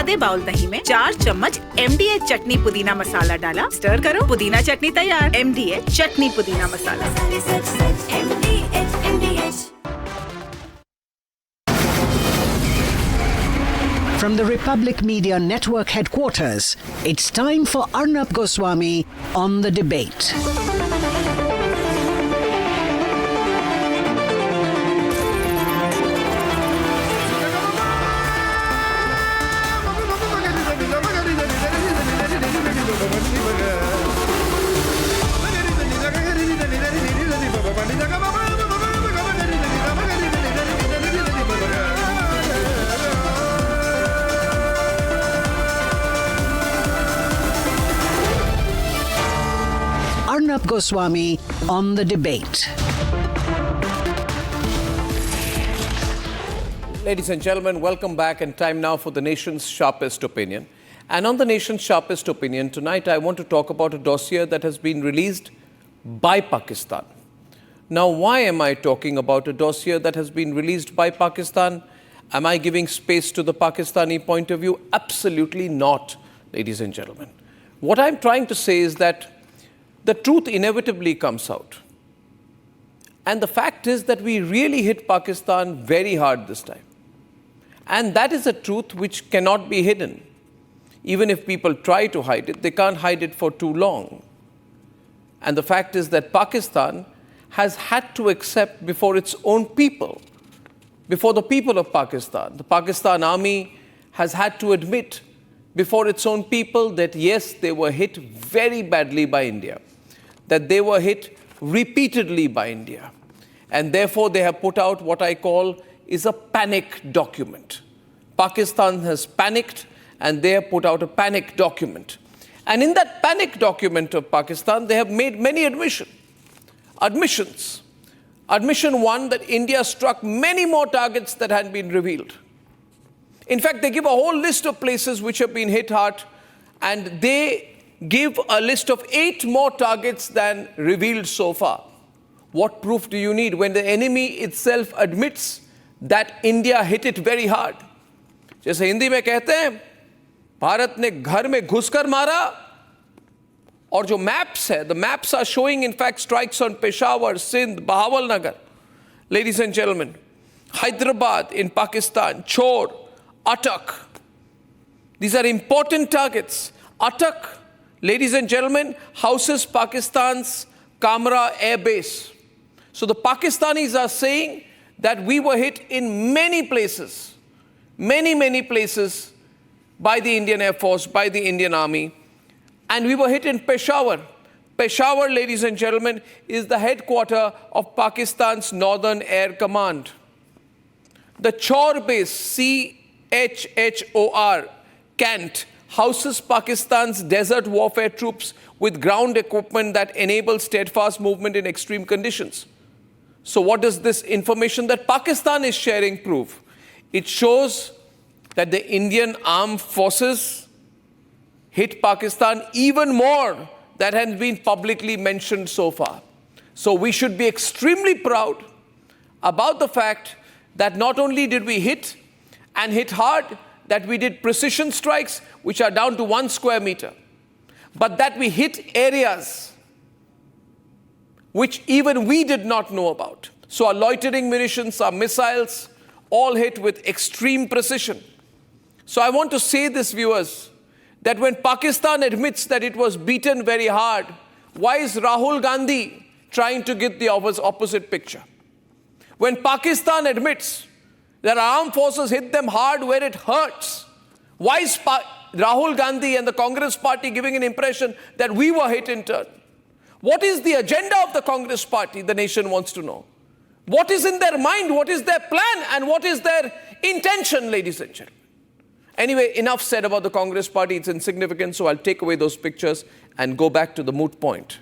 आधे बाउल दही में 4 चम्मच MDH चटनी पुदीना मसाला डाला, स्टर करो, पुदीना चटनी तैयार। MDH चटनी पुदीना मसाला। From the Republic Media Network headquarters, it's time for Arnab Goswami on the debate. Arnab Goswami on the debate. Ladies and gentlemen, welcome back, and time now for the nation's sharpest opinion. And on the nation's sharpest opinion tonight, I want to talk about a dossier that has been released by Pakistan. Now, why am I talking about a dossier that has been released by Pakistan? Am I giving space to the Pakistani point of view? Absolutely not, ladies and gentlemen. What I'm trying to say is that the truth inevitably comes out. And the fact is that we really hit Pakistan very hard this time. And that is a truth which cannot be hidden. Even if people try to hide it, they can't hide it for too long. And the fact is that Pakistan has had to accept before its own people, before the people of Pakistan, the Pakistan army has had to admit before its own people that yes, they were hit very badly by India, that they were hit repeatedly by India. And therefore, they have put out what I call is a panic document. Pakistan has panicked, and they have put out a panic document. And in that panic document of Pakistan, they have made many admissions. Admission one, that India struck many more targets that had been revealed. In fact, they give a whole list of places which have been hit hard, and they give a list of 8 more targets than revealed so far. What proof do you need when the enemy itself admits that India hit it very hard? जैसे हिंदी में कहते हैं, भारत ने घर में घुसकर मारा, और जो maps है, the maps are showing in fact strikes on Peshawar, Sindh, Bahawalnagar. Ladies and gentlemen, Hyderabad in Pakistan, Chor, Attak. These are important targets. Attak, ladies and gentlemen, houses Pakistan's Kamra Air Base. So the Pakistanis are saying that we were hit in many places, many places by the Indian Air Force, by the Indian Army. And we were hit in Peshawar. Peshawar, ladies and gentlemen, is the headquarter of Pakistan's Northern Air Command. The Chor base, CHHOR, Kant, houses Pakistan's desert warfare troops with ground equipment that enables steadfast movement in extreme conditions. So what does this information that Pakistan is sharing prove? It shows that the Indian armed forces hit Pakistan even more than has been publicly mentioned so far. So we should be extremely proud about the fact that not only did we hit and hit hard, that we did precision strikes which are down to 1 square meter, but that we hit areas which even we did not know about. So our loitering munitions, our missiles, all hit with extreme precision. So I want to say this, viewers, that when Pakistan admits that it was beaten very hard, why is Rahul Gandhi trying to get the opposite picture? When Pakistan admits that our armed forces hit them hard where it hurts, why is Rahul Gandhi and the Congress party giving an impression that we were hit in turn? What is the agenda of the Congress party, the nation wants to know? What is in their mind? What is their plan? And what is their intention, ladies and gentlemen? Anyway, enough said about the Congress party. It's insignificant, so I'll take away those pictures and go back to the moot point.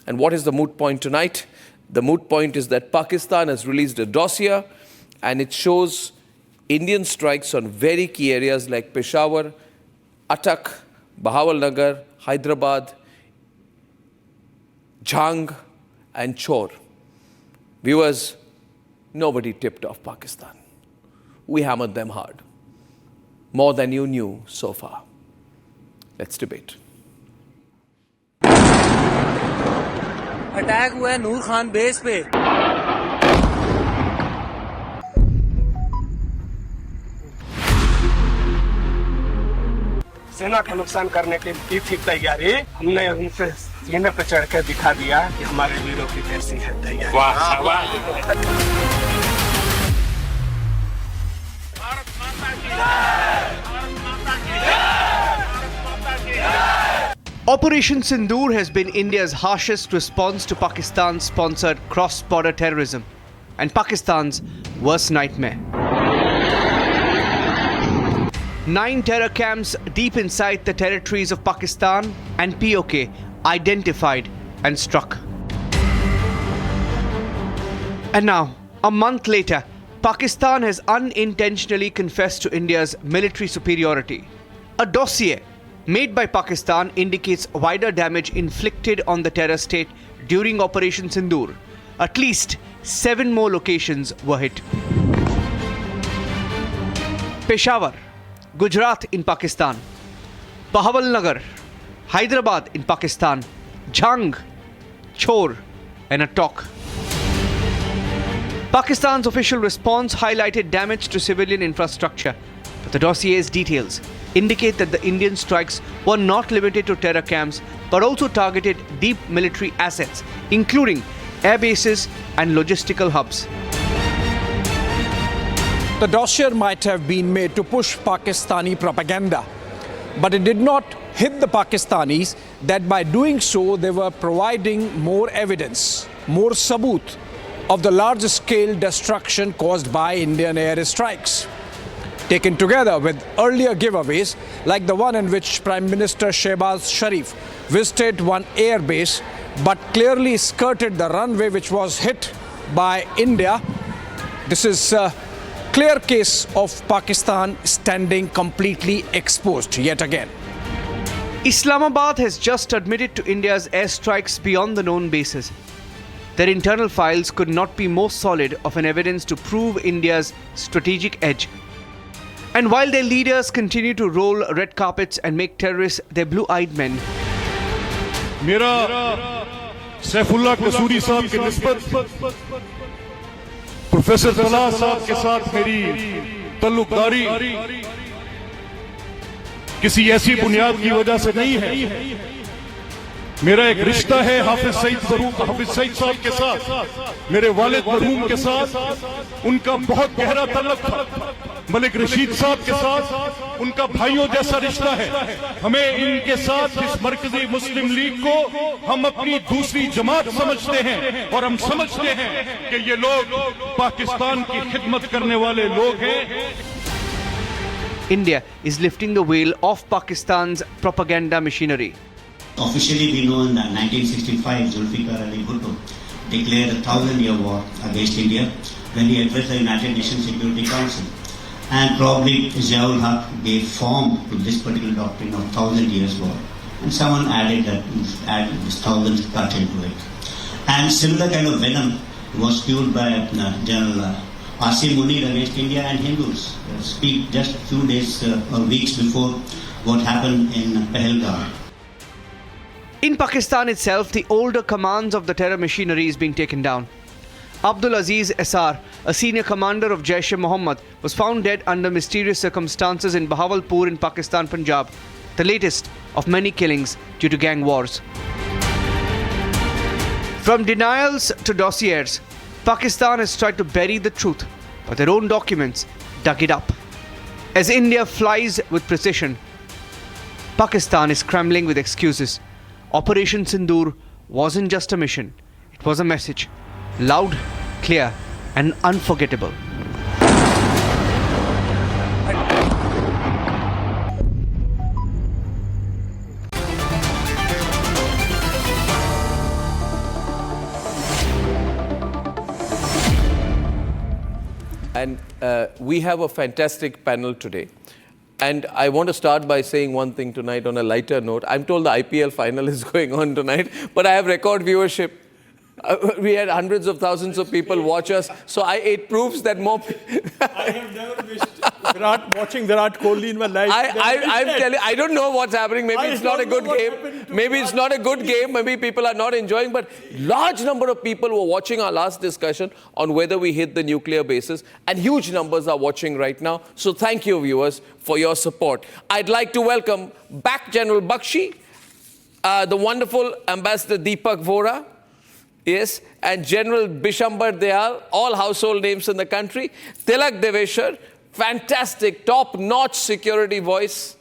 And what is the moot point tonight? The moot point is that Pakistan has released a dossier, and it shows Indian strikes on very key areas like Peshawar, Attak, Bahawalnagar, Hyderabad, Jhang, and Chor. Viewers, nobody tipped off Pakistan. We hammered them hard. more than you knew so far? Let's debate. Attack हुआ है नूर Khan base पे। सेना का नुकसान करने की थी तैयारी, हमने उनसे सीने पर चढ़ कर दिखा दिया कि हमारे वीरों की कैसी है तैयारी। वाह वाह। Operation Sindoor has been India's harshest response to Pakistan-sponsored cross-border terrorism and Pakistan's worst nightmare. 9 terror camps deep inside the territories of Pakistan and POK identified and struck. And now, a month later, Pakistan has unintentionally confessed to India's military superiority. A dossier made by Pakistan indicates wider damage inflicted on the terror state during Operation Sindoor. At least 7 more locations were hit. Peshawar, Gujarat in Pakistan, Bahawalnagar, Hyderabad in Pakistan, Jhang, Chor and Attock. Pakistan's official response highlighted damage to civilian infrastructure, but the dossier's details indicate that the Indian strikes were not limited to terror camps but also targeted deep military assets, including air bases and logistical hubs. The dossier might have been made to push Pakistani propaganda, but it did not hit the Pakistanis that by doing so they were providing more evidence, more sabut of the large-scale destruction caused by Indian airstrikes. Taken together with earlier giveaways like the one in which Prime Minister Shehbaz Sharif visited one air base but clearly skirted the runway which was hit by India, this is a clear case of Pakistan standing completely exposed yet again. Islamabad has just admitted to India's airstrikes beyond the known bases. Their internal files could not be more solid of an evidence to prove India's strategic edge. And while their leaders continue to roll red carpets and make terrorists their blue-eyed men, मेरा सैफुल्लाह कसूरी साहब की निस्बत professor सलाह साहब के साथ मेरी तल्लुकदारी किसी ऐसी बुनियाद की वजह से नहीं है। मेरा एक रिश्ता है हाफिज सईद साहब के साथ, मेरे वालिद मरहूम के साथ उनका बहुत गहरा तल्लुक था। मलिक रशीद साहब के साथ उनका भाइयों जैसा रिश्ता है। हमें इनके साथ इस मरकजी मुस्लिम लीग को हम अपनी दूसरी जमात समझते हैं और हम समझते हैं कि ये लोग पाकिस्तान की खिदमत करने वाले लोग हैं। India is lifting the veil off Pakistan's propaganda machinery. Officially, we know in 1965, Zulfikar Ali Bhutto declared a 1,000-year war against India when he addressed the United Nations Security Council. And probably Ziaul Haq gave form to this particular doctrine of 1,000 years war. And someone added this 1,000 cut into it. And similar kind of venom was fueled by General Asim Munir against India and Hindus. Speak just a few days or weeks before what happened in Pahalgam. In Pakistan itself, the older commands of the terror machinery is being taken down. Abdul Aziz SR, a senior commander of Jaish-e-Mohammed, was found dead under mysterious circumstances in Bahawalpur in Pakistan, Punjab, the latest of many killings due to gang wars. From denials to dossiers, Pakistan has tried to bury the truth, but their own documents dug it up. As India flies with precision, Pakistan is scrambling with excuses. Operation Sindoor wasn't just a mission, it was a message. Loud, clear, and unforgettable. And we have a fantastic panel today. And I want to start by saying one thing tonight on a lighter note. I'm told the IPL final is going on tonight, but I have record viewership. We had hundreds of thousands of people watch us. So it proves that more. I have never missed watching Virat Kohli in my life. I'm telling. I don't know what's happening. Maybe it's not a good game. Maybe it's not a good game. Maybe people are not enjoying. But large number of people were watching our last discussion on whether we hit the nuclear bases, and huge numbers are watching right now. So thank you, viewers, for your support. I'd like to welcome back General Bakshi, the wonderful Ambassador Deepak Vora. Yes, and General Bishambar Dayal, all household names in the country. Tilak Deveshwar, fantastic, top-notch security voice.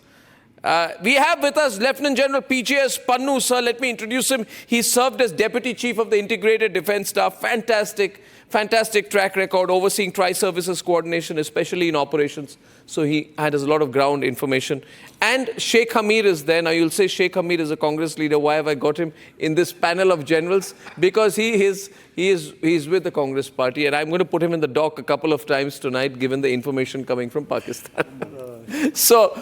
We have with us Lieutenant General PJS Pannu, sir. Let me introduce him. He served as Deputy Chief of the Integrated Defence Staff. Fantastic track record, overseeing tri-services coordination, especially in operations. So he had a lot of ground information. And Sheikh Hamir is there. Now you'll say Sheikh Hamir is a Congress leader. Why have I got him in this panel of generals? Because he is with the Congress party, and I'm going to put him in the dock a couple of times tonight, given the information coming from Pakistan. So,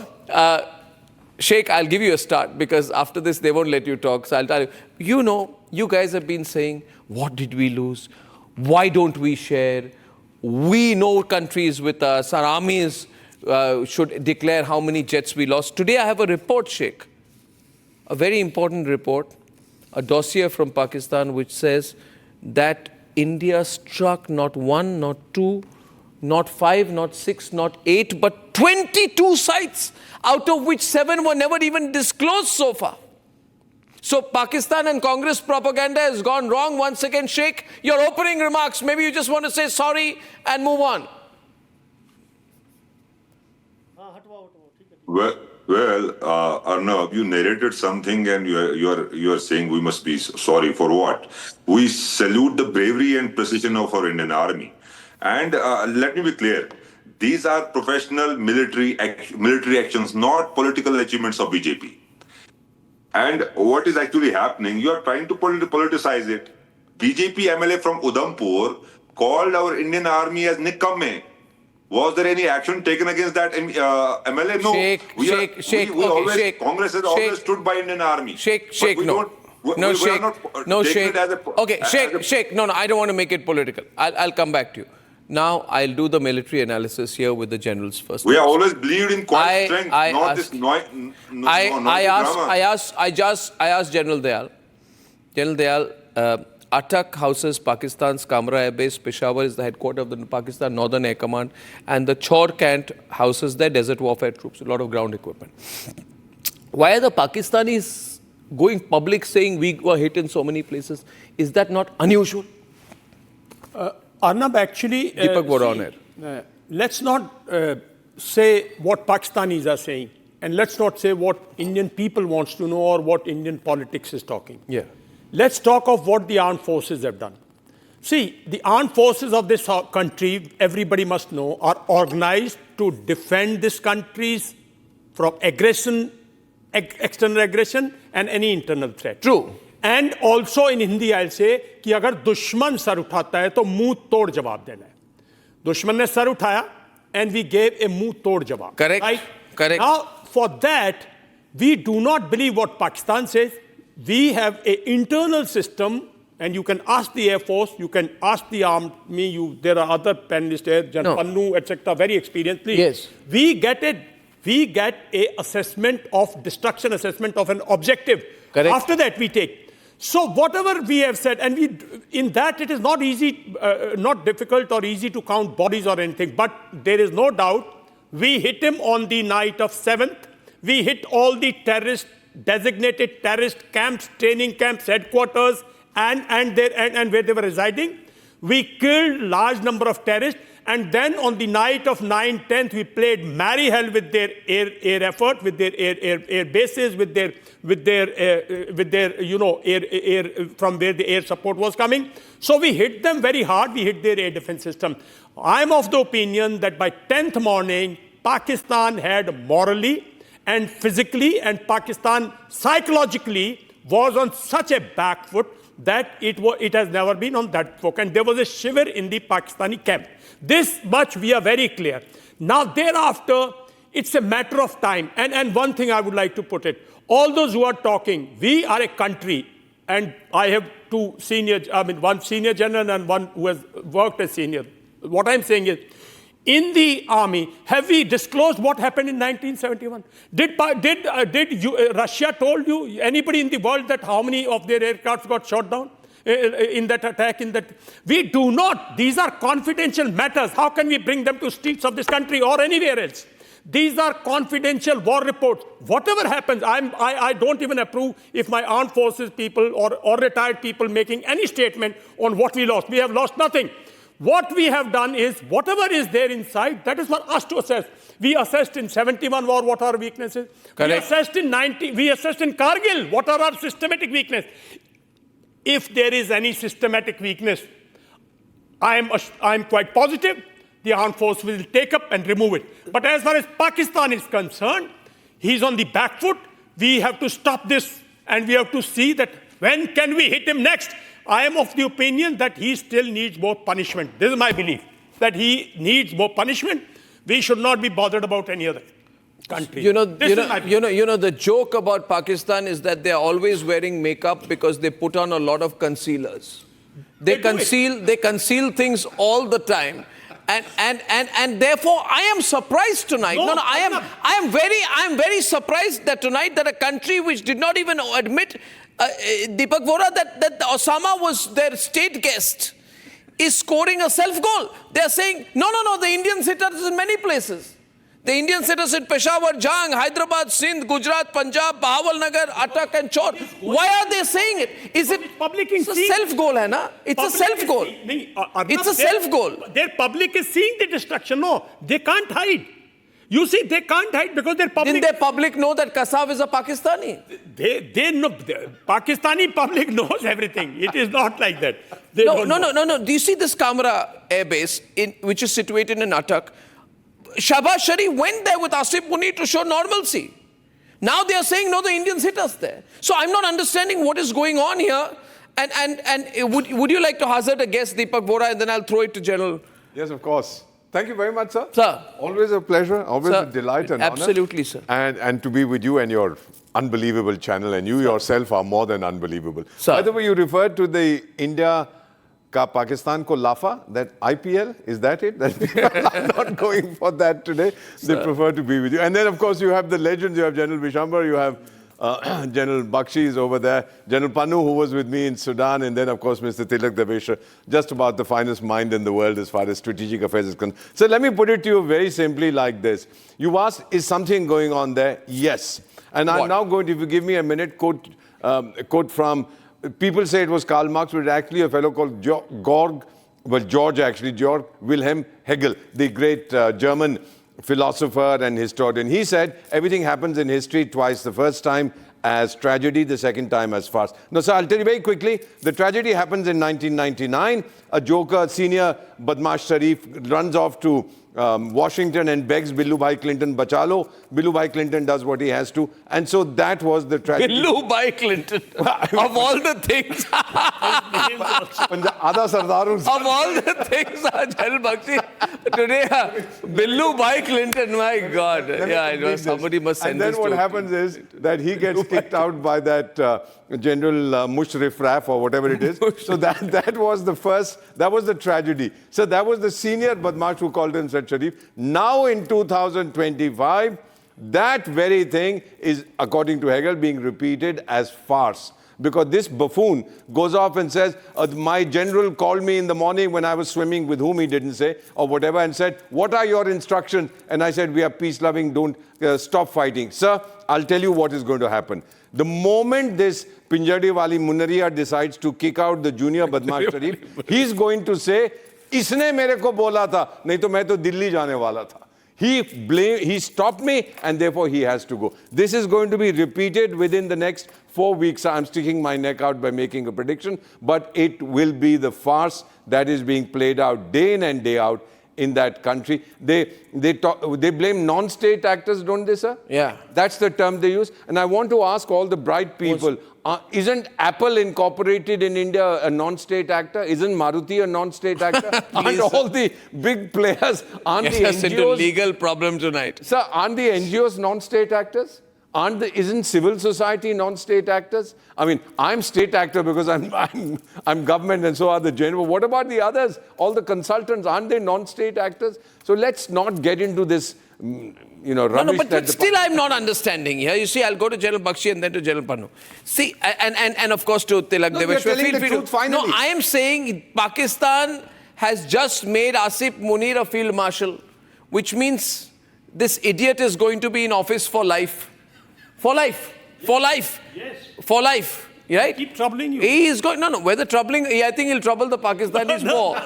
Sheikh, I'll give you a start, because after this they won't let you talk. So I'll tell you. You know, you guys have been saying, what did we lose? Why don't we share? We know countries with us. Our armies should declare how many jets we lost. Today I have a report, Sheikh, a very important report, a dossier from Pakistan which says that India struck not one, not two, not five, not six, not eight, but 22 sites, out of which 7 were never even disclosed so far. So Pakistan and Congress propaganda has gone wrong. Once again, Sheikh, your opening remarks, maybe you just want to say sorry and move on. Well, Arnab, you narrated something, and you are saying we must be sorry for what? We salute the bravery and precision of our Indian Army. And let me be clear, these are professional military actions, not political achievements of BJP. And what is actually happening, you are trying to politicize it. BJP MLA from Udhampur called our Indian Army as Nikkamme. Was there any action taken against that MLA? No. Sheikh, Congress has always stood by Indian Army. Sheikh, no. Sheikh, no, I don't want to make it political. I'll come back to you. Now, I'll do the military analysis here with the generals first. We have always believed in quiet strength, not this drama. I asked General Dayal. General Dayal, Atak houses Pakistan's Kamra Air Base. Peshawar is the headquarters of the Pakistan Northern Air Command. And the Chor Cant houses their desert warfare troops, a lot of ground equipment. Why are the Pakistanis going public saying we were hit in so many places? Is that not unusual? Arnab, actually, let's not say what Pakistanis are saying, and let's not say what Indian people wants to know or what Indian politics is talking. Yeah. Let's talk of what the armed forces have done. See, the armed forces of this country, everybody must know, are organized to defend this country from aggression, external aggression, and any internal threat. True. And also in Hindi, I'll say कि अगर दुश्मन sir उठाता है तो मुंह तोड़ जवाब देना है. दुश्मन ने सर उठाया, and we gave a मुंह तोड़ जवाब. Correct. Right? Correct. Now, for that, we do not believe what Pakistan says. We have an internal system, and you can ask the Air Force, you can ask the Army, there are other panelists here, General Pannu, etc., very experienced. Yes. We get a assessment of destruction, assessment of an objective. Correct. After that, we take. So whatever we have said, and in that it is not easy, not difficult or easy to count bodies or anything, but there is no doubt we hit him on the night of 7th. We hit all the designated terrorist camps, training camps, headquarters, and where they were residing. We killed large number of terrorists, and then on the night of 9/10, we played merry hell with their air effort, with their air bases, with their air from where the air support was coming. So we hit them very hard. We hit their air defense system. I'm of the opinion that by 10th morning, Pakistan had morally and physically, and Pakistan psychologically was on such a back foot that it has never been on that foot. And there was a shiver in the Pakistani camp. This much we are very clear. Now thereafter, it's a matter of time. And one thing I would like to put it, all those who are talking, we are a country and I have one senior general and one who has worked as senior. What I'm saying is, in the army, have we disclosed what happened in 1971? Did Russia told you, anybody in the world, that how many of their aircrafts got shot down in that attack? We do not. These are confidential matters. How can we bring them to streets of this country or anywhere else? These are confidential war reports. Whatever happens, I don't even approve if my armed forces people or retired people making any statement on what we lost. We have lost nothing. What we have done is, whatever is there inside, that is for us to assess. We assessed in 71 war what are our weaknesses. Correct. We assessed in Kargil what are our systematic weaknesses. If there is any systematic weakness, I am quite positive the armed force will take up and remove it. But as far as Pakistan is concerned, he's on the back foot. We have to stop this, and we have to see that when can we hit him next. I am of the opinion that he still needs more punishment. This is my belief, that he needs more punishment. We should not be bothered about any other country. The joke about Pakistan is that they're always wearing makeup because they put on a lot of concealers. They conceal things all the time. And therefore, I am surprised tonight. I am very surprised that tonight that a country which did not even admit Deepak Vora that Osama was their state guest is scoring a self-goal. They are saying, no, the Indians hit us in many places. The Indians hit us in Peshawar, Jang, Hyderabad, Sindh, Gujarat, Punjab, Bahawalnagar, Attak and Chor. Why are they saying it? Is it it's a self-goal, hai na? It's a self-goal. It's a self-goal. Their public is seeing the destruction. No, they can't hide. You see, they can't hide because their public... Didn't their public know that Kassav is a Pakistani? They know. The Pakistani public knows everything. It is not like that. No. Do you see this Kamra air base, which is situated in Attak? Shahbaz Sharif went there with Asif Munir to show normalcy. Now they are saying, no, the Indians hit us there. So I'm not understanding what is going on here. And would you like to hazard a guess, Deepak Vora, and then I'll throw it to General? Yes, of course. Thank you very much, sir. Sir. Always a pleasure, always a delight and absolutely, honor. Sir. And to be with you and your unbelievable channel, and you yourself are more than unbelievable. Sir. By the way, you referred to the India ka Pakistan ko lafa, that IPL, is that it? That people are not going for that today. They prefer to be with you. And then, of course, you have the legends. You have General Bishambar, you have General Bakshi is over there, General Panu, who was with me in Sudan, and then, of course, Mr. Tilak Devesha, just about the finest mind in the world as far as strategic affairs is concerned. So let me put it to you very simply like this. You asked, is something going on there? Yes. And I'm now going to, if you give me a minute, quote from, people say it was Karl Marx, but actually a fellow called Georg Wilhelm Hegel, the great German philosopher and historian. He said, everything happens in history twice. The first time as tragedy, the second time as farce. Now, so I'll tell you very quickly, the tragedy happens in 1999. A joker, senior Badmash Sharif, runs off to Washington and begs Billu Bhai Clinton, bachalo. Billu Bhai Clinton does what he has to. And so that was the tragedy. Billu Bhai Clinton, of all the things. Of all the things, General Bakshi, today, Billu Bhai Clinton, my God. Somebody must send this. And then what happens is that he gets kicked out by that General Mushrif Raf or whatever it is. So that was the first, that was the tragedy. So that was the senior Badmash who called himself Sharif. Now in 2025, that very thing is, according to Hegel, being repeated as farce. Because this buffoon goes off and says, my general called me in the morning when I was swimming, with whom he didn't say, or whatever, and said, what are your instructions? And I said, we are peace-loving, don't stop fighting. Sir, I'll tell you what is going to happen. The moment this Pinjadiwali Munaria decides to kick out the junior Badmash Sharif, he's going to say, इसने मेरे को बोला था, नहीं तो मैं तो दिल्ली जाने वाला था. He stopped me, and therefore he has to go. This is going to be repeated within the next 4 weeks. I'm sticking my neck out by making a prediction, but it will be the farce that is being played out day in and day out in that country. They blame non-state actors, don't they, sir? Yeah. That's the term they use. And I want to ask all the bright people, isn't Apple Incorporated in India a non-state actor? Isn't Maruti a non-state actor? Aren't all the big players, aren't the NGOs... into legal problem tonight. Sir, aren't the NGOs non-state actors? Isn't civil society non-state actors? I mean, I'm state actor because I'm government and so are the general. What about the others? All the consultants, aren't they non-state actors? So let's not get into this, rubbish. But still I'm not understanding here. You see, I'll go to General Bakshi and then to General Pannu. See, and of course to Tilak Deveshwar. No, I am saying Pakistan has just made Asif Munir a field marshal, which means this idiot is going to be in office for life. For life. For life. Yes. For life. Right? Keep troubling you. He is going, whether troubling, I think he'll trouble the Pakistanis more.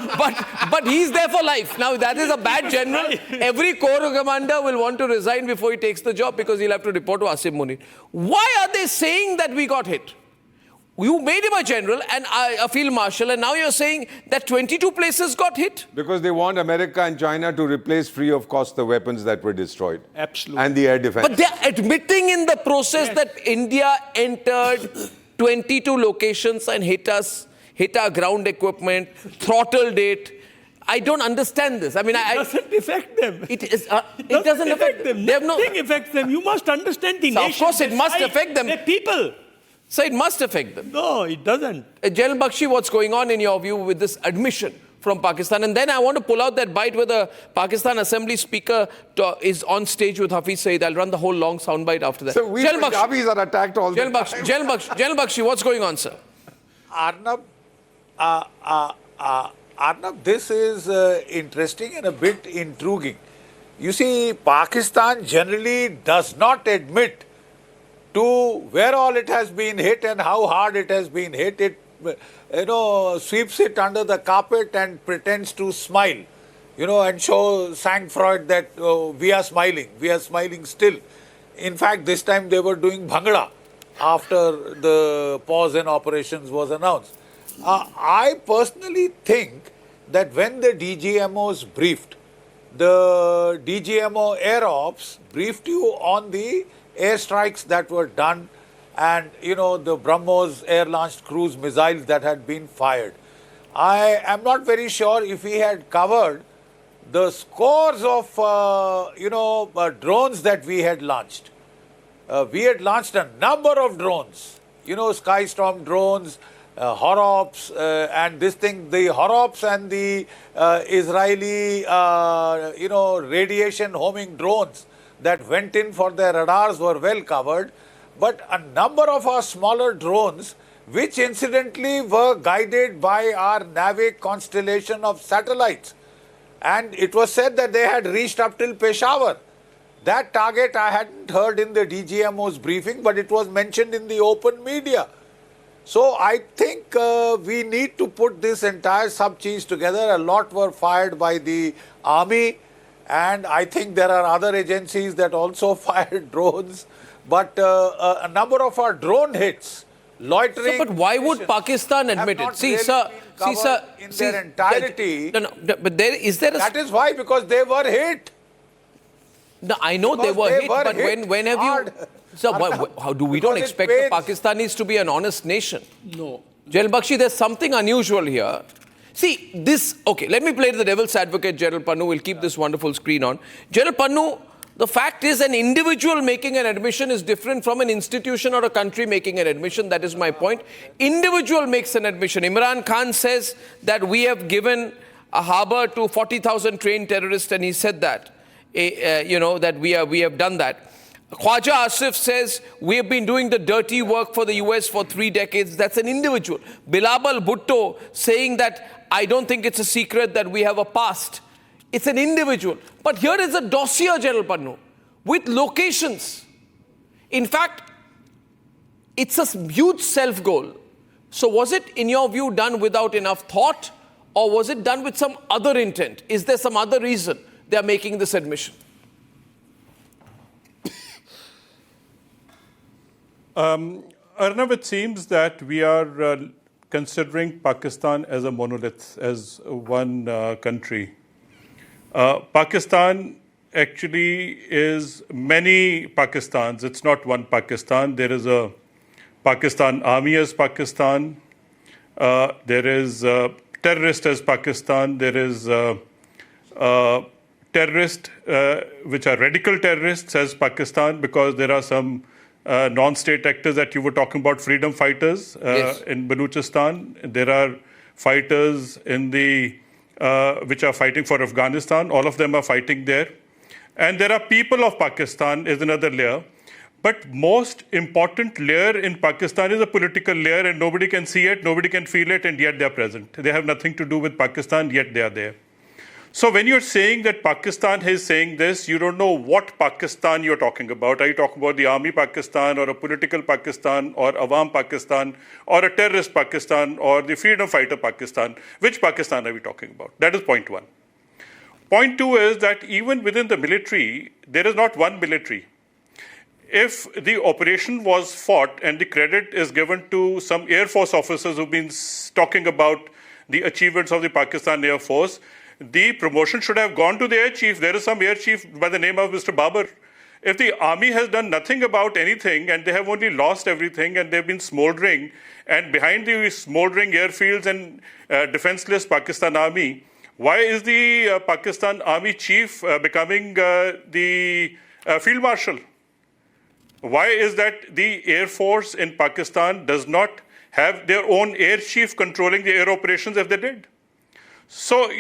But he's there for life. Now, that is a bad general. Every corps commander will want to resign before he takes the job because he'll have to report to Asif Munir. Why are they saying that we got hit? You made him a general and a field marshal, and now you're saying that 22 places got hit? Because they want America and China to replace free of cost the weapons that were destroyed. Absolutely. And the air defense. But they're admitting in the process that India entered 22 locations and hit our ground equipment, throttled it. I don't understand this. I mean, it doesn't affect them. It doesn't affect them. Nothing affects them. You must understand the nation. Of course, it must affect them. The people. So it must affect them. No, it doesn't. General Bakshi, what's going on in your view with this admission from Pakistan? And then I want to pull out that bite where the Pakistan Assembly Speaker is on stage with Hafiz Saeed. I'll run the whole long soundbite after that. So we Punjabis are attacked all the time. General Bakshi, what's going on, sir? Arnab, this is interesting and a bit intriguing. You see, Pakistan generally does not admit to where all it has been hit and how hard it has been hit. It, sweeps it under the carpet and pretends to smile, and show sang-froid that we are smiling still. In fact, this time they were doing bhangra after the pause in operations was announced. I personally think that when the DGMOs briefed, the DGMO Air Ops briefed you on the airstrikes that were done and, the BrahMos air-launched cruise missiles that had been fired. I am not very sure if we had covered the scores of, drones that we had launched. We had launched a number of drones, Skystorm drones, Horops, and this thing, the Horops and the Israeli, radiation homing drones that went in for their radars were well covered, but a number of our smaller drones, which incidentally were guided by our NAVIC constellation of satellites, and it was said that they had reached up till Peshawar. That target I hadn't heard in the DGMO's briefing, but it was mentioned in the open media. So I think we need to put this entire sub-cheese together. A lot were fired by the army, and I think there are other agencies that also fired drones. But a number of our drone hits, loitering... So, but why would Pakistan admit it? See, sir, in their entirety. But is there a... That is why, because they were hit. No, I know they were hit, but when have you... So, how do we don't expect the Pakistanis to be an honest nation? No. General Bakshi, there's something unusual here. See, let me play the devil's advocate, General Pannu. We'll keep this wonderful screen on. General Pannu, the fact is an individual making an admission is different from an institution or a country making an admission. That is my point. Individual makes an admission. Imran Khan says that we have given a harbor to 40,000 trained terrorists, and he said that, that we have done that. Khwaja Asif says, we have been doing the dirty work for the US for 3 decades. That's an individual. Bilawal Bhutto saying that, I don't think it's a secret that we have a past. It's an individual. But here is a dossier, General Pannu, with locations. In fact, it's a huge self-goal. So was it, in your view, done without enough thought, or was it done with some other intent? Is there some other reason they are making this admission? Arnab, it seems that we are considering Pakistan as a monolith, as one country. Pakistan actually is many Pakistans. It's not one Pakistan. There is a Pakistan Army as Pakistan. There is terrorist as Pakistan. There is terrorists, which are radical terrorists, as Pakistan, because there are some non-state actors that you were talking about, freedom fighters in Baluchistan. There are fighters in the which are fighting for Afghanistan. All of them are fighting there. And there are people of Pakistan is another layer. But most important layer in Pakistan is a political layer, and nobody can see it, nobody can feel it, and yet they are present. They have nothing to do with Pakistan, yet they are there. So when you're saying that Pakistan is saying this, you don't know what Pakistan you're talking about. Are you talking about the army Pakistan, or a political Pakistan, or Awam Pakistan, or a terrorist Pakistan, or the freedom fighter Pakistan? Which Pakistan are we talking about? That is point one. Point two is that even within the military, there is not one military. If the operation was fought and the credit is given to some Air Force officers who've been talking about the achievements of the Pakistan Air Force, the promotion should have gone to the air chief. There is some air chief by the name of Mr. Babar. If the army has done nothing about anything and they have only lost everything and they've been smoldering, and behind the smoldering airfields and defenseless Pakistan army, why is the Pakistan army chief becoming the field marshal? Why is that the Air Force in Pakistan does not have their own air chief controlling the air operations if they did? So,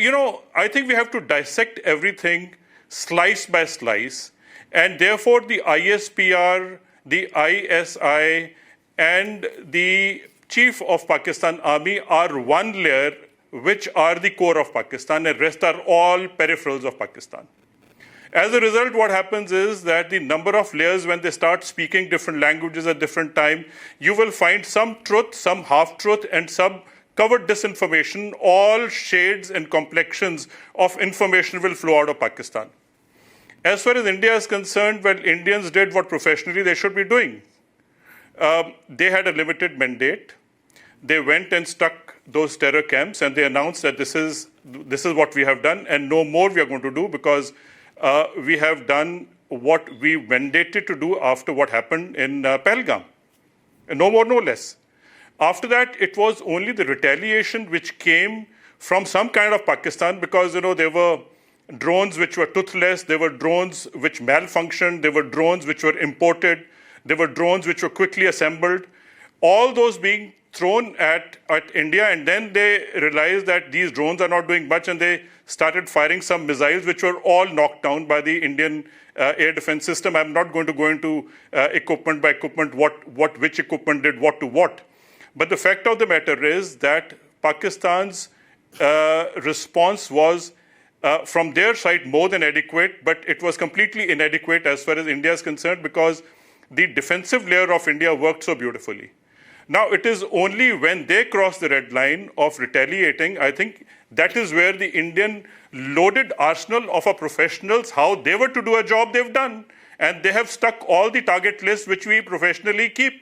I think we have to dissect everything slice by slice, and therefore the ISPR, the ISI, and the Chief of Pakistan Army are one layer, which are the core of Pakistan, and rest are all peripherals of Pakistan. As a result, what happens is that the number of layers, when they start speaking different languages at different time, you will find some truth, some half-truth, and some covered disinformation. All shades and complexions of information will flow out of Pakistan. As far as India is concerned, well, Indians did what professionally they should be doing. They had a limited mandate. They went and stuck those terror camps, and they announced that this is what we have done, and no more we are going to do, because we have done what we mandated to do after what happened in Pahalgam. No more, no less. After that, it was only the retaliation which came from some kind of Pakistan, because, there were drones which were toothless, there were drones which malfunctioned, there were drones which were imported, there were drones which were quickly assembled, all those being thrown at India, and then they realized that these drones are not doing much, and they started firing some missiles which were all knocked down by the Indian air defense system. I'm not going to go into equipment by equipment, which equipment did what to what. But the fact of the matter is that Pakistan's response was, from their side, more than adequate, but it was completely inadequate as far as India is concerned, because the defensive layer of India worked so beautifully. Now, it is only when they cross the red line of retaliating, I think that is where the Indian loaded arsenal of our professionals, how they were to do a job, they've done. And they have stuck all the target lists which we professionally keep.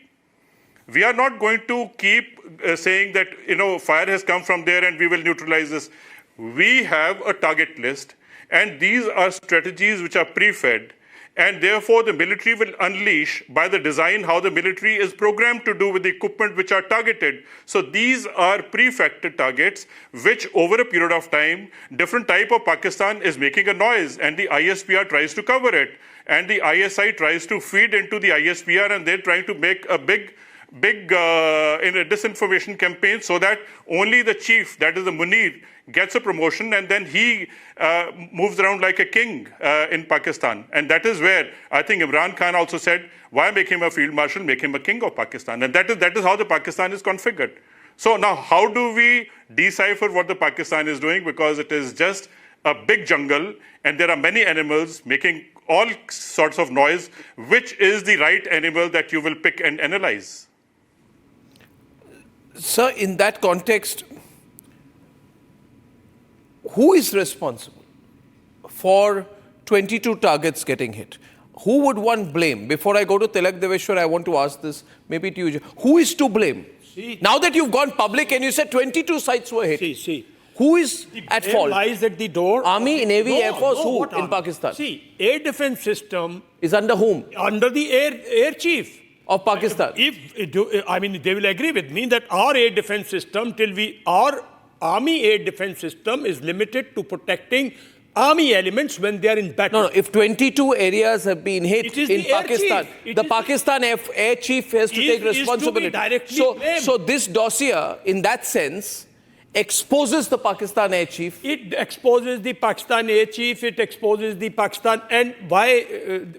We are not going to keep saying that, fire has come from there and we will neutralize this. We have a target list, and these are strategies which are pre-fed. And therefore, the military will unleash by the design how the military is programmed to do with the equipment which are targeted. So these are pre-factored targets, which over a period of time, different type of Pakistan is making a noise, and the ISPR tries to cover it. And the ISI tries to feed into the ISPR, and they're trying to make a big in a disinformation campaign, so that only the chief, that is the Munir, gets a promotion, and then he moves around like a king in Pakistan. And that is where I think Imran Khan also said, why make him a field marshal, make him a king of Pakistan. And that is how the Pakistan is configured. So now how do we decipher what the Pakistan is doing? Because it is just a big jungle, and there are many animals making all sorts of noise. Which is the right animal that you will pick and analyze? Sir, in that context, who is responsible for 22 targets getting hit? Who would one blame? Before I go to Tilak Deveshwar, I want to ask this, maybe to you. Who is to blame? Now that you've gone public and you said 22 sites were hit, who is at fault? Lies at the door. Army, Navy, Air Force, who in Pakistan? Air defense system is under whom? Under the air chief of Pakistan. They will agree with me that our air defense system, our army air defense system is limited to protecting army elements when they are in battle. No, if 22 areas have been hit It is in the air Pakistan, chief. the Pakistan air chief has to take Is to be responsibility. directly blamed. So this dossier, in that sense, exposes the Pakistan air chief. It exposes the Pakistan air chief, it exposes the Pakistan, and why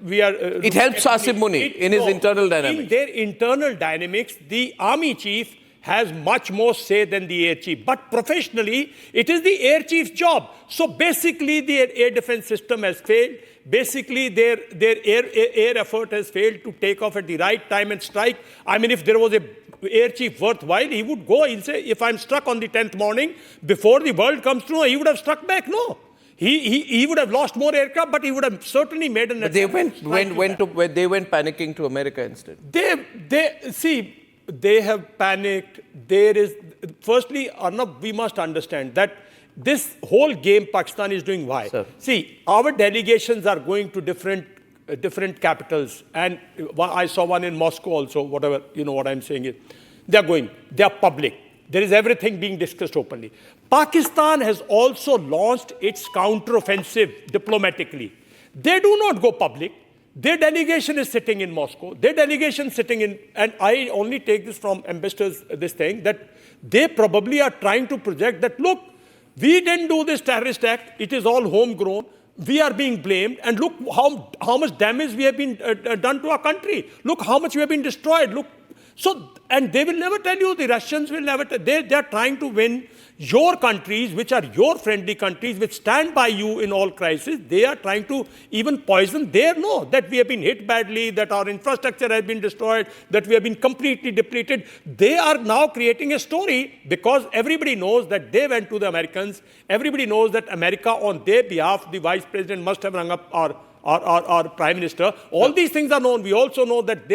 we are... It helps Asim Muni in his internal dynamics. In their internal dynamics, the army chief has much more say than the air chief. But professionally, it is the air chief's job. So basically, the air defense system has failed. Basically, their air effort has failed to take off at the right time and strike. I mean, if there was a air chief worthwhile, he would go, he'll say, if I'm struck on the 10th morning, before the world comes through, he would have struck back. No. He would have lost more aircraft, but he would have certainly made an attempt. But they went panicking to America instead. They have panicked. There is, firstly, Arnab, we must understand that this whole game Pakistan is doing why? Sir. See, our delegations are going to different capitals, and I saw one in Moscow also, whatever, you know what I'm saying is. They're going, they're public. There is everything being discussed openly. Pakistan has also launched its counteroffensive diplomatically. They do not go public. Their delegation is sitting in Moscow. Their delegation sitting in, and I only take this from ambassadors, this thing, that they probably are trying to project that, look, we didn't do this terrorist act. It is all homegrown. We are being blamed. And look how much damage we have been done to our country. Look how much we have been destroyed. Look. So, and they will never tell you, the Russians will never tell, they are trying to win your countries, which are your friendly countries, which stand by you in all crises. They are trying to even poison their know that we have been hit badly, that our infrastructure has been destroyed, that we have been completely depleted. They are now creating a story because everybody knows that they went to the Americans. Everybody knows that America, on their behalf, the vice president must have rung up our prime minister. All these things are known. We also know that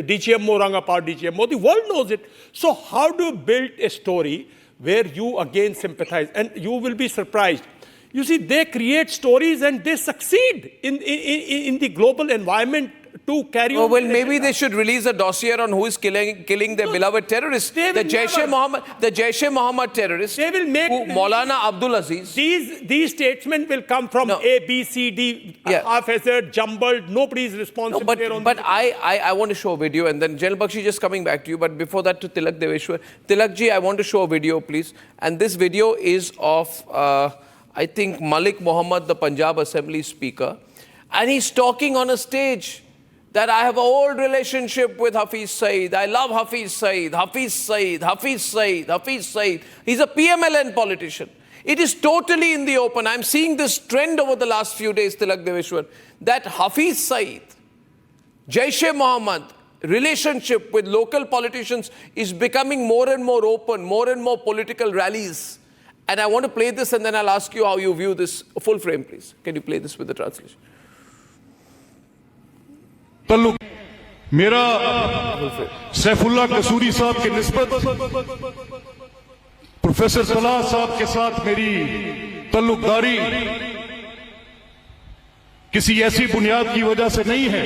DGMO rung up our DGMO. The world knows it. So how do you build a story where you again sympathize? And you will be surprised. You see, they create stories and they succeed in the global environment to carry on. Well, maybe they should release a dossier on who is killing their beloved terrorists. The Jaish-e Mohammed terrorists. They will make Maulana Abdul Aziz. These statements will come from A, B, C, D, half-hazard, jumbled. Nobody is responsible. No, but I want to show a video, and then General Bakshi, just coming back to you. But before that, to Tilak Deveshwar. Tilakji, I want to show a video, please. And this video is of, I think, Malik Muhammad, the Punjab Assembly Speaker. And he's talking on a stage that I have an old relationship with Hafiz Saeed. I love Hafiz Saeed, Hafiz Saeed, Hafiz Saeed, Hafiz Saeed. He's a PMLN politician. It is totally in the open. I'm seeing this trend over the last few days, Tilak Deveshwar, that Hafiz Saeed, Jaish-e-Mohammed relationship with local politicians is becoming more and more open, more and more political rallies. And I want to play this, and then I'll ask you how you view this. Full frame, please. Can you play this with the translation? तल्लुक मेरा सैफुल्लाह कसूरी साहब के निस्बत professor सलाह साहब के साथ मेरी तल्लुकदारी किसी ऐसी बुनियाद की वजह से नहीं है।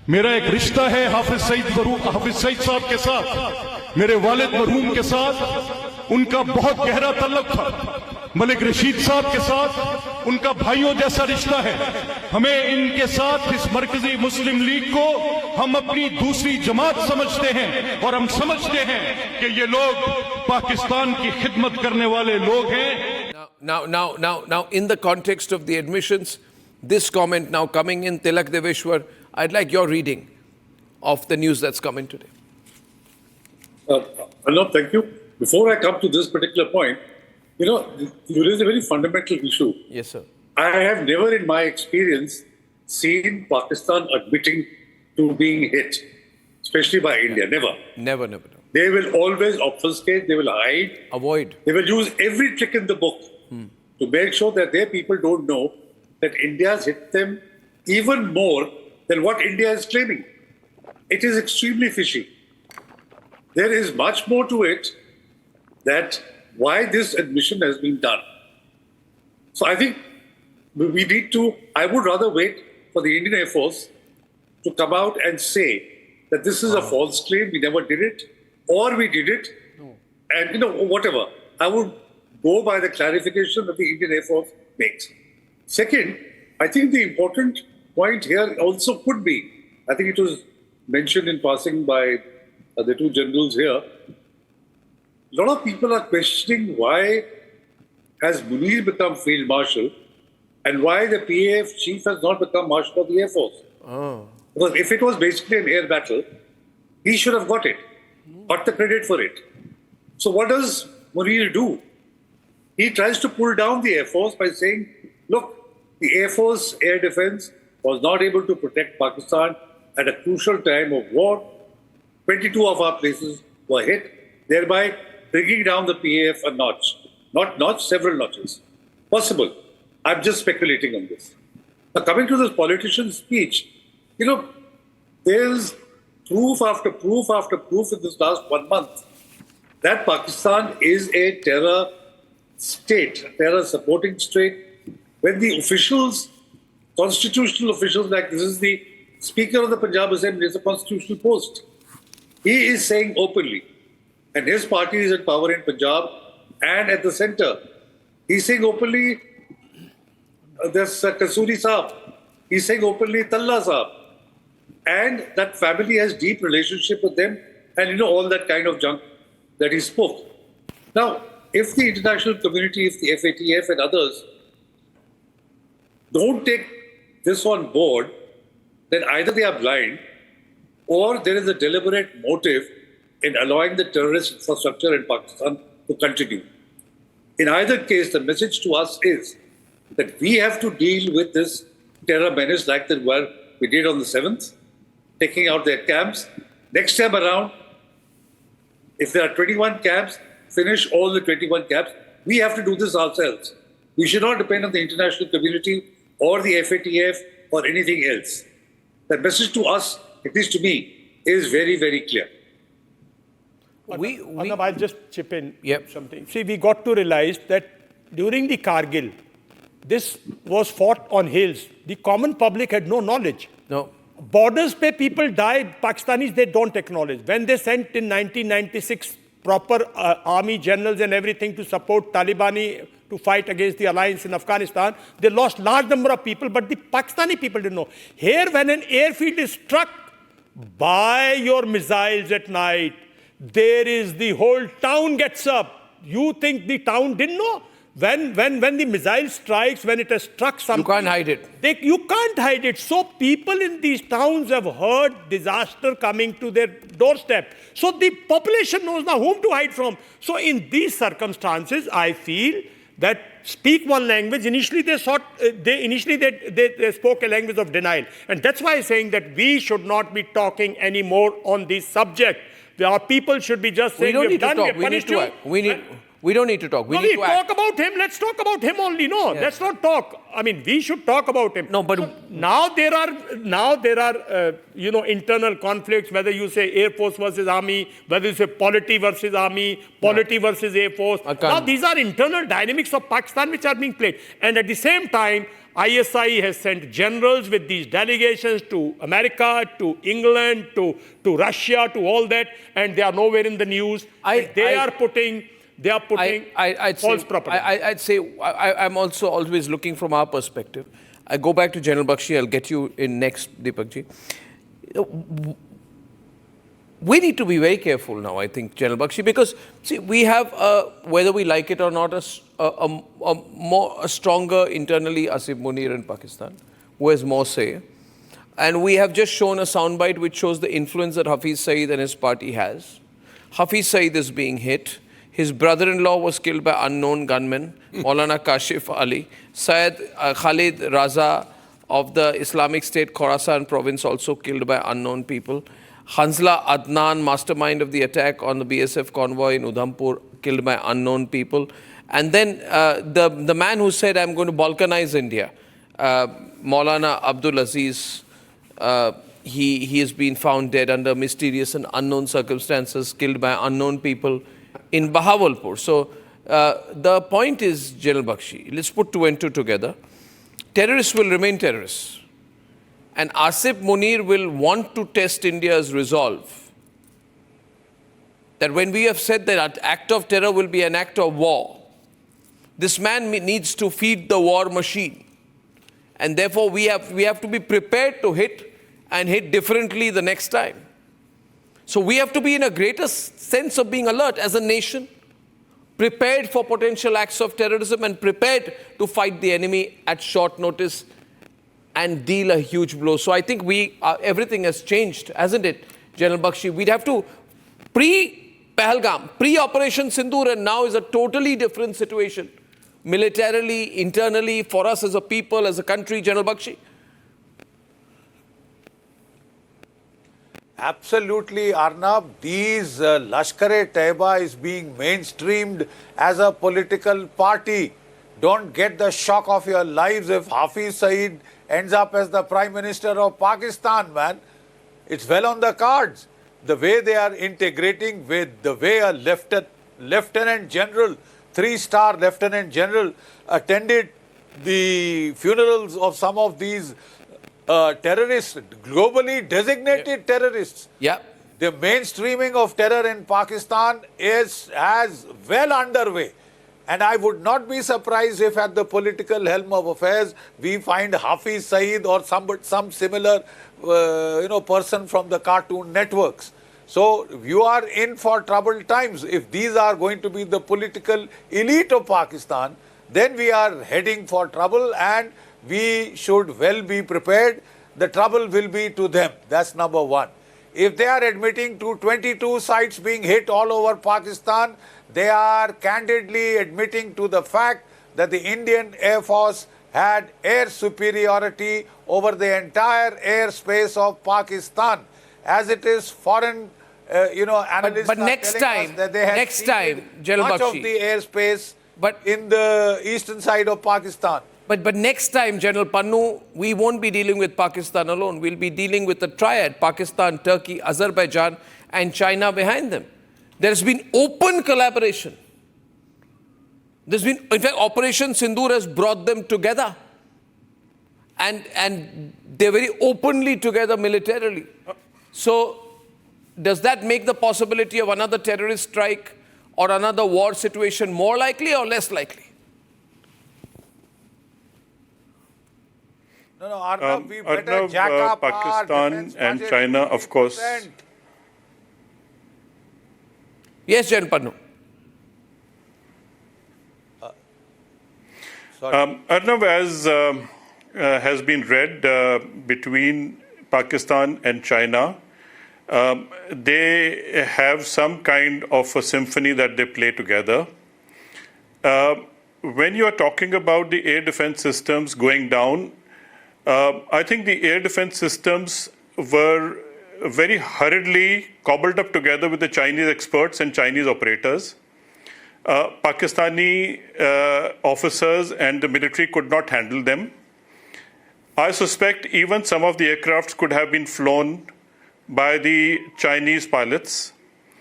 मेरा एक रिश्ता है हाफिज सईद साहब के साथ, मेरे वालिद मरहूम के साथ उनका बहुत गहरा तल्लुक था। मलिक रशीद साहब के साथ उनका भाइयों जैसा रिश्ता है। हमें इनके साथ, इस मरकजी मुस्लिम लीग को हम अपनी दूसरी जमात समझते हैं और हम समझते हैं कि ये लोग पाकिस्तान की खिदमत करने वाले लोग हैं। Now, in the context of the admissions, this comment now coming in, Tilak Deveshwar, I'd like your reading of the news that's coming today. Arnab, thank you. Before I come to this particular point, you know, you raise a very fundamental issue. Yes, sir. I have never in my experience seen Pakistan admitting to being hit, especially by India. Never. Never. They will always obfuscate, they will hide. Avoid. They will use every trick in the book to make sure that their people don't know that India has hit them even more than what India is claiming. It is extremely fishy. There is much more to it that why this admission has been done. So I think we need to, I would rather wait for the Indian Air Force to come out and say that this is a false claim, we never did it, or we did it, and whatever. I would go by the clarification that the Indian Air Force makes. Second, I think the important point here also could be, I think it was mentioned in passing by the two generals here, a lot of people are questioning why has Munir become Field Marshal and why the PAF chief has not become Marshal of the Air Force. Oh. Because if it was basically an air battle, he should have got the credit for it. So what does Munir do? He tries to pull down the Air Force by saying, look, the Air Force air defense was not able to protect Pakistan at a crucial time of war. 22 of our places were hit, thereby bringing down the PAF a notch. Not notch, several notches. Possible. I'm just speculating on this. Now, coming to this politician's speech, there's proof after proof after proof in this last 1 month that Pakistan is a terror state, a terror supporting state. When the officials, constitutional officials, like this is the Speaker of the Punjab Assembly, it's a constitutional post. He is saying openly, and his party is in power in Punjab and at the center. He's saying openly, there's Kasuri Saab. He's saying openly, Talla Saab. And that family has deep relationship with them and all that kind of junk that he spoke. Now, if the international community, if the FATF and others don't take this on board, then either they are blind or there is a deliberate motive in allowing the terrorist infrastructure in Pakistan to continue. In either case, the message to us is that we have to deal with this terror menace like we did on the 7th, taking out their camps. Next time around, if there are 21 camps, finish all the 21 camps. We have to do this ourselves. We should not depend on the international community or the FATF or anything else. The message to us, at least to me, is very, very clear. Arnab, I'll just chip in Yep. something. See, we got to realize that during the Kargil, this was fought on hills. The common public had no knowledge. No. Borders pe people died, Pakistanis, they don't acknowledge. When they sent in 1996 proper army generals and everything to support Talibani to fight against the alliance in Afghanistan, they lost large number of people, but the Pakistani people didn't know. Here, when an airfield is struck by your missiles at night, the whole town gets up. You think the town didn't know? When the missile strikes, when it has struck something... You can't hide it. You can't hide it. So people in these towns have heard disaster coming to their doorstep. So the population knows now whom to hide from. So in these circumstances, I feel that speak one language. Initially, they spoke a language of denial. And that's why I'm saying that we should not be talking anymore on this subject. Our people should be just saying, we don't need done, to talk. we need to act. We don't need to talk. We need to talk about him. Let's talk about him only. No, let's not talk. I mean, we should talk about him. No, but now there are internal conflicts. Whether you say Air Force versus Army, whether you say polity versus Army, polity versus Air Force. Now these are internal dynamics of Pakistan which are being played. And at the same time, ISI has sent generals with these delegations to America, to England, to Russia, to all that, and they are nowhere in the news. They are putting false propaganda. I'd say I'm also always looking from our perspective. I go back to General Bakshi. I'll get you in next, Deepakji. We need to be very careful now, I think, General Bakshi, because see, we have, whether we like it or not, a stronger internally Asif Munir in Pakistan, who has more say. And we have just shown a soundbite which shows the influence that Hafiz Saeed and his party has. Hafiz Saeed is being hit. His brother-in-law was killed by unknown gunmen, Maulana Kashif Ali. Syed Khalid Raza of the Islamic State Khorasan province also killed by unknown people. Hanzla Adnan, mastermind of the attack on the BSF convoy in Udhampur, killed by unknown people. And then the man who said, I'm going to balkanize India, Maulana Abdul Aziz, he has been found dead under mysterious and unknown circumstances, killed by unknown people in Bahawalpur. So the point is, General Bakshi, let's put 2 and 2 together. Terrorists will remain terrorists. And Asif Munir will want to test India's resolve. That when we have said that an act of terror will be an act of war, This man needs to feed the war machine. And therefore, we have to be prepared to hit and hit differently the next time. So we have to be in a greater sense of being alert as a nation, prepared for potential acts of terrorism and prepared to fight the enemy at short notice and deal a huge blow. So I think everything has changed, hasn't it, General Bakshi? We'd have to pre-Pahalgam, pre-Operation Sindoor, and now is a totally different situation. Militarily, internally, for us as a people, as a country, General Bakshi? Absolutely, Arnab. These Lashkar-e-Taiba is being mainstreamed as a political party. Don't get the shock of your lives if Hafiz Saeed ends up as the Prime Minister of Pakistan, man. It's well on the cards. The way they are integrating with the way a Lieutenant General, 3-star Lieutenant General, attended the funerals of some of these terrorists, globally designated terrorists. Yeah. The mainstreaming of terror in Pakistan is as well underway. And I would not be surprised if at the political helm of affairs, we find Hafiz Saeed or some similar person from the cartoon networks. So you are in for troubled times. If these are going to be the political elite of Pakistan, then we are heading for trouble and we should well be prepared. The trouble will be to them. That's number one. If they are admitting to 22 sites being hit all over Pakistan, they are candidly admitting to the fact that the Indian Air Force had air superiority over the entire airspace of Pakistan. As it is, foreign analysts but are next telling us that they have General much Bakshi, of the airspace in the eastern side of Pakistan. But next time, General Pannu, we won't be dealing with Pakistan alone. We'll be dealing with the triad, Pakistan, Turkey, Azerbaijan, and China behind them. There's been open collaboration. In fact, Operation Sindoor has brought them together. And they're very openly together militarily. So, does that make the possibility of another terrorist strike or another war situation more likely or less likely? No, Arnab, we better jack up Pakistan and China, of course. Yes, General Pannu. Arnab, as has been read between Pakistan and China, they have some kind of a symphony that they play together. When you are talking about the air defense systems going down, I think the air defense systems were very hurriedly cobbled up together with the Chinese experts and Chinese operators. Pakistani officers and the military could not handle them. I suspect even some of the aircrafts could have been flown by the Chinese pilots.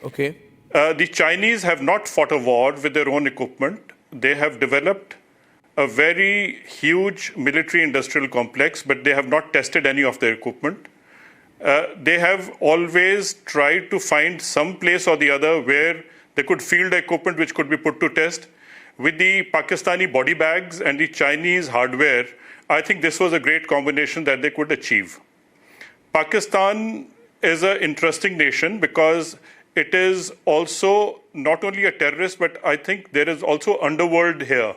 Okay. The Chinese have not fought a war with their own equipment. They have developed a very huge military-industrial complex, but they have not tested any of their equipment. They have always tried to find some place or the other where they could field equipment which could be put to test. With the Pakistani body bags and the Chinese hardware, I think this was a great combination that they could achieve. Pakistan is an interesting nation because it is also not only a terrorist, but I think there is also underworld here.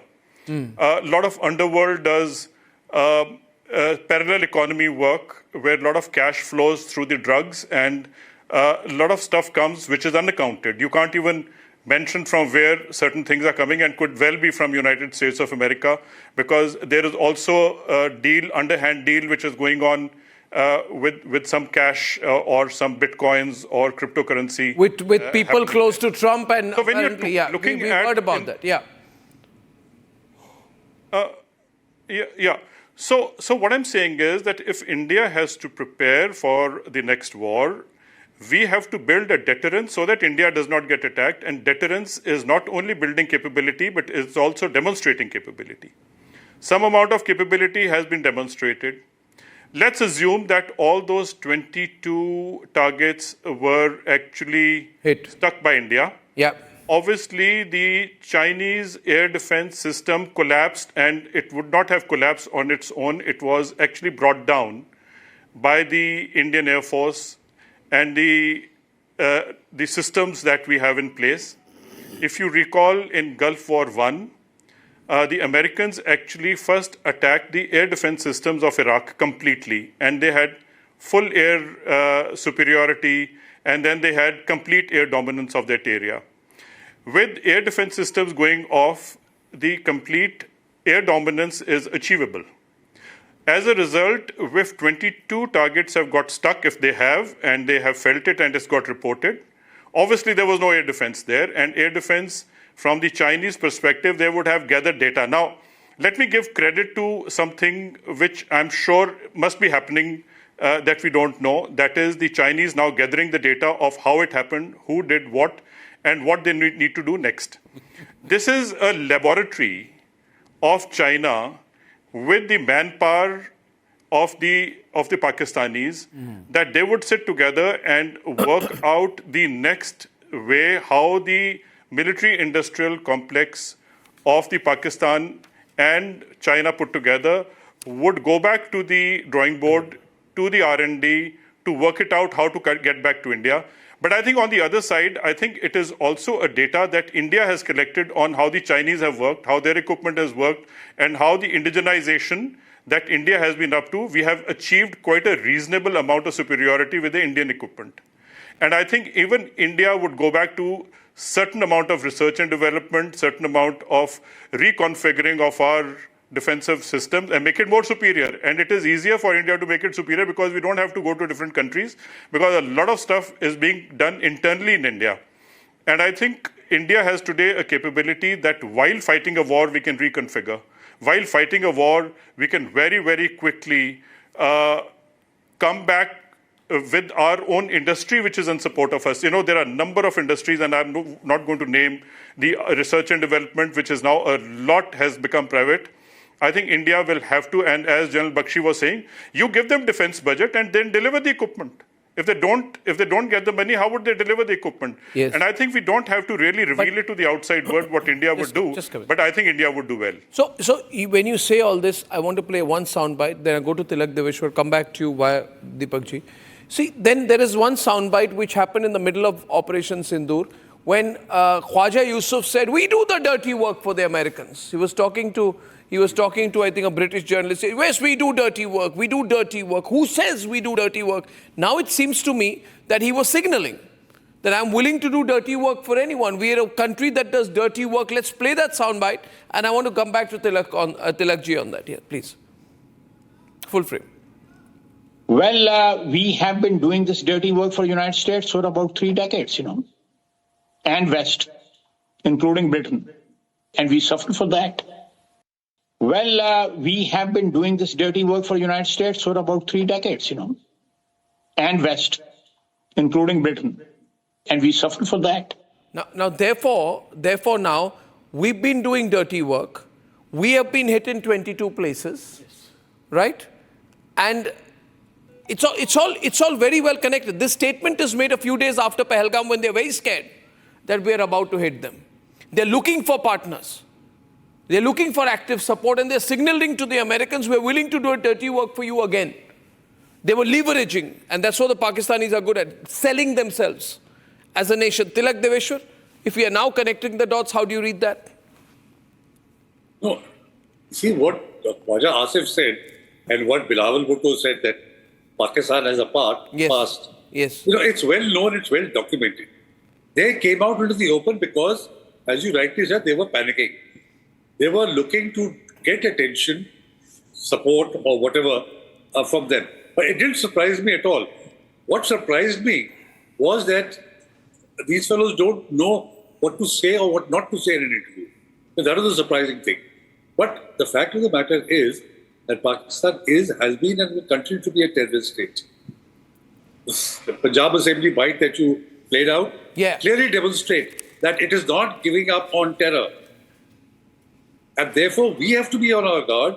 A lot of underworld does parallel economy work where a lot of cash flows through the drugs and a lot of stuff comes which is unaccounted. You can't even mention from where certain things are coming and could well be from United States of America because there is also a deal, underhand deal, which is going on with some cash or some bitcoins or cryptocurrency. With people close to Trump and so when you're looking we've at heard about that, yeah. So what I'm saying is that if India has to prepare for the next war, we have to build a deterrence so that India does not get attacked. And deterrence is not only building capability, but it's also demonstrating capability. Some amount of capability has been demonstrated. Let's assume that all those 22 targets were actually hit, stuck by India. Yeah. obviously the Chinese air defense system collapsed, and it would not have collapsed on its own. It was actually brought down by the Indian Air Force and the systems that we have in place. If you recall, in Gulf War I, the Americans actually first attacked the air defense systems of Iraq completely, and they had full air superiority, and then they had complete air dominance of that area. With air defense systems going off, the complete air dominance is achievable. As a result, with 22 targets have got stuck, if they have, and they have felt it and it's got reported. Obviously, there was no air defense there, and air defense, from the Chinese perspective, they would have gathered data. Now, let me give credit to something which I'm sure must be happening that we don't know. That is the Chinese now gathering the data of how it happened, who did what, and what they need to do next. This is a laboratory of China with the manpower of the Pakistanis, that they would sit together and work out the next way how the military-industrial complex of the Pakistan and China put together would go back to the drawing board, to the R&D, to work it out how to get back to India. But I think on the other side, I think it is also a data that India has collected on how the Chinese have worked, how their equipment has worked, and how the indigenization that India has been up to, we have achieved quite a reasonable amount of superiority with the Indian equipment. And I think even India would go back to certain amount of research and development, certain amount of reconfiguring of our defensive systems and make it more superior. And it is easier for India to make it superior because we don't have to go to different countries, because a lot of stuff is being done internally in India. And I think India has today a capability that while fighting a war, we can reconfigure. While fighting a war, we can very, very quickly come back with our own industry, which is in support of us. You know, there are a number of industries, and I'm not going to name the research and development, which is now a lot has become private. I think India will have to, and as General Bakshi was saying, you give them defense budget and then deliver the equipment. If they don't get the money, how would they deliver the equipment? Yes. And I think we don't have to really reveal it to the outside world what India would do, but I think India would do well. So when you say all this, I want to play one soundbite, then I go to Tilak Deveshwar, come back to you via Deepakji. See, then there is one soundbite which happened in the middle of Operation Sindoor when Khwaja Yusuf said, we do the dirty work for the Americans. He was talking to, I think, a British journalist. He said, yes, we do dirty work. Who says we do dirty work? Now it seems to me that he was signaling that I'm willing to do dirty work for anyone. We are a country that does dirty work. Let's play that soundbite. And I want to come back to Tilakji on that here, please. Full frame. Well, we have been doing this dirty work for the United States for about 3 decades, and West, including Britain. And we suffered for that. Well, we have been doing this dirty work for the United States for about 3 decades, and West, including Britain. And we suffered for that. Now, therefore, now, we've been doing dirty work. We have been hit in 22 places, right? And it's all very well connected. This statement is made a few days after Pahalgam when they're very scared that we're about to hit them. They're looking for partners. They're looking for active support, and they're signaling to the Americans, we're willing to do a dirty work for you again. They were leveraging, and that's what the Pakistanis are good at, selling themselves as a nation. Tilak Deveshwar, if we are now connecting the dots, how do you read that? No, see what Khwaja Asif said and what Bilawal Bhutto said, that Pakistan has a past. Yes. It's well known, it's well documented. They came out into the open because, as you rightly said, they were panicking. They were looking to get attention, support, or whatever from them. But it didn't surprise me at all. What surprised me was that these fellows don't know what to say or what not to say in an interview. So that was the surprising thing. But the fact of the matter is that Pakistan has been and will continue to be a terrorist state. The Punjab Assembly bite that you played out clearly demonstrate that it is not giving up on terror. And therefore, we have to be on our guard,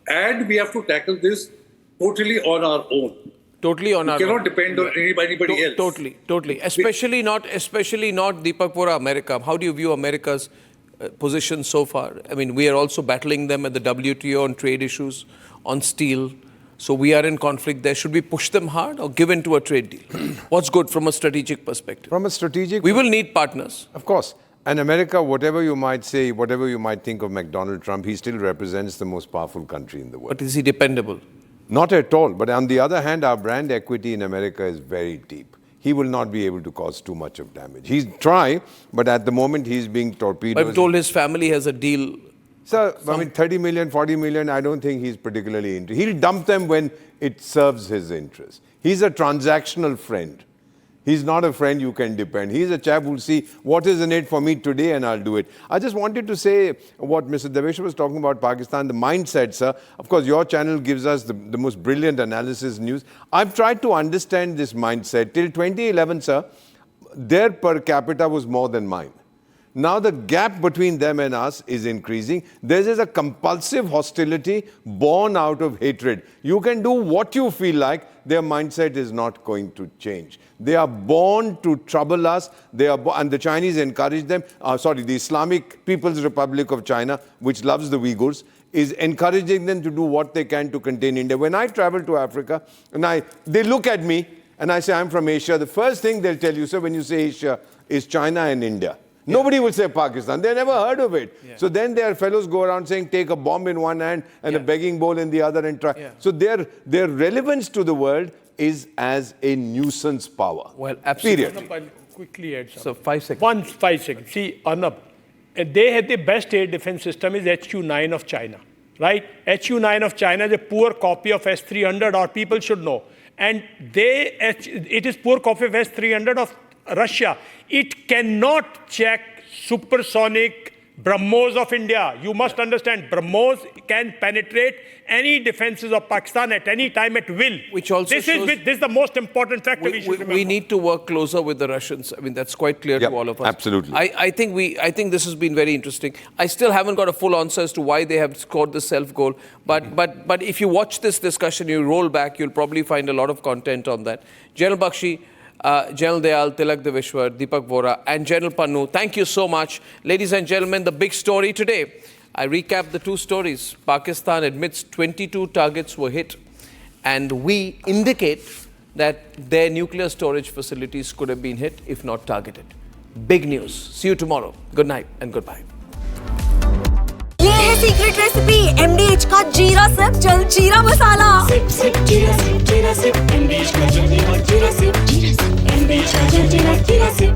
and we have to tackle this totally on our own. Totally on You our cannot own. depend on anybody else. Totally. Especially not Deepak Vora, America. How do you view America's position so far? I mean, we are also battling them at the WTO on trade issues, on steel. So we are in conflict there. Should we push them hard or give in to a trade deal? What's good from a strategic perspective? From a strategic... We will need partners. Of course. And America, whatever you might say, whatever you might think of Donald Trump, he still represents the most powerful country in the world. But is he dependable? Not at all. But on the other hand, our brand equity in America is very deep. He will not be able to cause too much of damage. He's trying, but at the moment he's being torpedoed. I've told his family has a deal. Sir, I mean, 30 million, 40 million, I don't think he's particularly into. He'll dump them when it serves his interest. He's a transactional friend. He's not a friend you can depend. He's a chap who'll see what is in it for me today and I'll do it. I just wanted to say what Mr. Devesh was talking about Pakistan, the mindset, sir. Of course, your channel gives us the most brilliant analysis news. I've tried to understand this mindset. Till 2011, sir, their per capita was more than mine. Now the gap between them and us is increasing. There is a compulsive hostility born out of hatred. You can do what you feel like. Their mindset is not going to change. They are born to trouble us. And the Chinese encourage them. The Islamic People's Republic of China, which loves the Uyghurs, is encouraging them to do what they can to contain India. When I travel to Africa, they look at me and I say, I'm from Asia. The first thing they'll tell you, sir, when you say Asia, is China and India. Yeah. Nobody will say Pakistan. They never heard of it. Yeah. So then their fellows go around saying, take a bomb in one hand and a begging bowl in the other and try. Yeah. So their relevance to the world is as a nuisance power. Well, absolutely. Arnab, I'll quickly add something. So 5 seconds. 5 seconds. See, Arnab, they had the best air defense system is HQ-9 of China, right? HQ-9 of China is a poor copy of S-300, or people should know. And it is poor copy of S-300 of Russia. It cannot check supersonic BrahMos of India. You must understand, BrahMos can penetrate any defenses of Pakistan at any time at will. Which also this is the most important factor we should remember. We need to work closer with the Russians. I mean, that's quite clear to all of us. Absolutely. I think this has been very interesting. I still haven't got a full answer as to why they have scored the self-goal. But if you watch this discussion, you roll back, you'll probably find a lot of content on that. General Bakshi, General Dayal, Tilak Deveshwar, Deepak Vora, and General Pannu, thank you so much. Ladies and gentlemen, the big story today. I recap the two stories. Pakistan admits 22 targets were hit, and we indicate that their nuclear storage facilities could have been hit, if not targeted. Big news. See you tomorrow. Good night and goodbye. ये है secret recipe MDH का जीरा SIP जल जीरा मसाला SIP SIP जीरा SIP MDH का जल जीरा सिप MDH का जल जीरा सिप